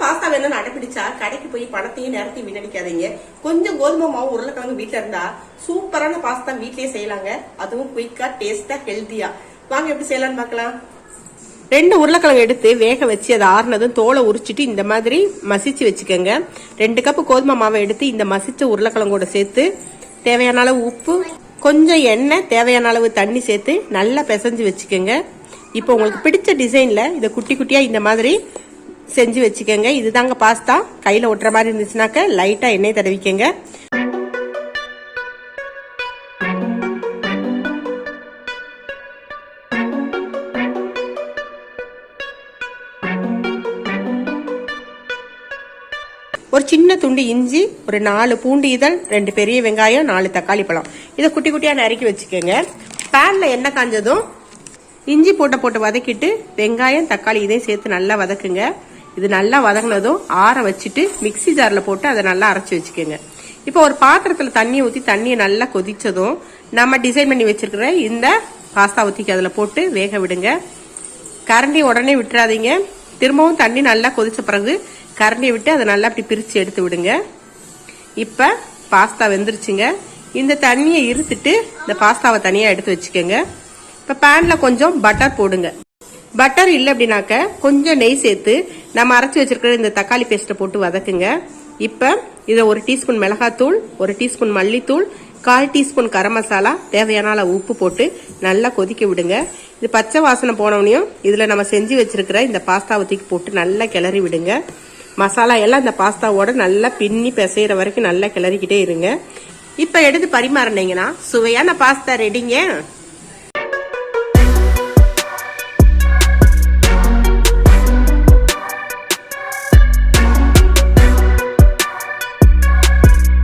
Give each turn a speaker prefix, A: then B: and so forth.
A: Pasta வேணும்னு அடைப்பிடிச்சா கடைக்கு போய் பணத்தையும் நேரத்தையும் வீணடிக்காதீங்க. கொஞ்சம் கோதுமை மாவு உருளைக்கிழங்கு வீட்டுல இருந்தா சூப்பரான பாஸ்தா வீட்லயே செய்யலாங்க. அதுவும் குயிக்கா, டேஸ்டா, ஹெல்த்தியா. வாங்க எப்படி செய்யலாம்னு பார்க்கலாம். 2 உருளைக்கிழங்கு எடுத்து வேக வச்சு அதை ஆறுனதும் தோலை உரிச்சிட்டு இந்த மாதிரி மசிச்சு வச்சுக்கோங்க. 2 கப் கோதுமை மாவை எடுத்து இந்த மசிச்ச உருளைக்கிழங்கோட சேர்த்து தேவையான அளவு உப்பு, கொஞ்சம் எண்ணெய், தேவையான அளவு தண்ணி சேர்த்து நல்லா பிசைஞ்சு வச்சுக்கோங்க. இப்போ உங்களுக்கு பிடிச்ச டிசைன்ல இதை குட்டி குட்டியா இந்த மாதிரி செஞ்சு வச்சுக்கோங்க. இதுதாங்க பாஸ்தா. கையில ஒட்டுற மாதிரி இருந்துச்சுனாக்க லைட்டா எண்ணெய் தடவிக்கங்க. ஒரு சின்ன துண்டு இஞ்சி, ஒரு 4 பூண்டு இதழ், 2 பெரிய வெங்காயம், 4 தக்காளி பழம், இதை குட்டி குட்டியா நறுக்கி வச்சுக்கோங்க. பேன்ல எண்ணெய் காஞ்சதும் இஞ்சி போட்டு வதக்கிட்டு வெங்காயம், தக்காளி இதையும் சேர்த்து நல்லா வதக்குங்க. இது நல்லா வதங்கினதும் ஆற வச்சுட்டு மிக்சி ஜார்ல போட்டு அதை நல்லா அரைச்சி வச்சுக்கோங்க. இப்போ ஒரு பாத்திரத்துல தண்ணி ஊற்றி தண்ணியை நல்லா கொதிச்சதும் நம்ம டிசைன் பண்ணி வச்சிருக்கிற இந்த பாஸ்தா ஊற்றிக்கு அதில் போட்டு வேக விடுங்க. கரண்டி உடனே விட்டுறாதீங்க. திரும்பவும் தண்ணி நல்லா கொதிச்ச பிறகு கரண்டியை விட்டு அதை நல்லா அப்படி பிரிச்சு எடுத்து விடுங்க. இப்ப பாஸ்தா வெந்துருச்சுங்க. இந்த தண்ணியை இருத்துட்டு இந்த பாஸ்தாவை தனியா எடுத்து வச்சுக்கோங்க. இப்ப பேன்ல கொஞ்சம் பட்டர் போடுங்க. பட்டர் இல்லை அப்படின்னாக்க கொஞ்சம் நெய் சேர்த்து நம்ம அரைச்சி வச்சிருக்கிற இந்த தக்காளி பேஸ்ட்டை போட்டு வதக்குங்க. இப்ப இதை 1 டீஸ்பூன் மிளகாத்தூள், 1 டீஸ்பூன் மல்லித்தூள், 1/4 டீஸ்பூன் கரம் மசாலா, தேவையான அளவு உப்பு போட்டு நல்லா கொதிக்க விடுங்க. இது பச்சை வாசனை போனவனையும் இதுல நம்ம செஞ்சு வச்சிருக்கிற இந்த பாஸ்தா ஊத்திக்கு போட்டு நல்லா கிளறி விடுங்க. மசாலா எல்லாம் இந்த பாஸ்தாவோட நல்லா பின்னி பிசைற வரைக்கும் நல்லா கிளறிக்கிட்டே இருங்க. இப்ப எடுத்து பரிமாறினீங்கன்னா சுவையான பாஸ்தா ரெடிங்க.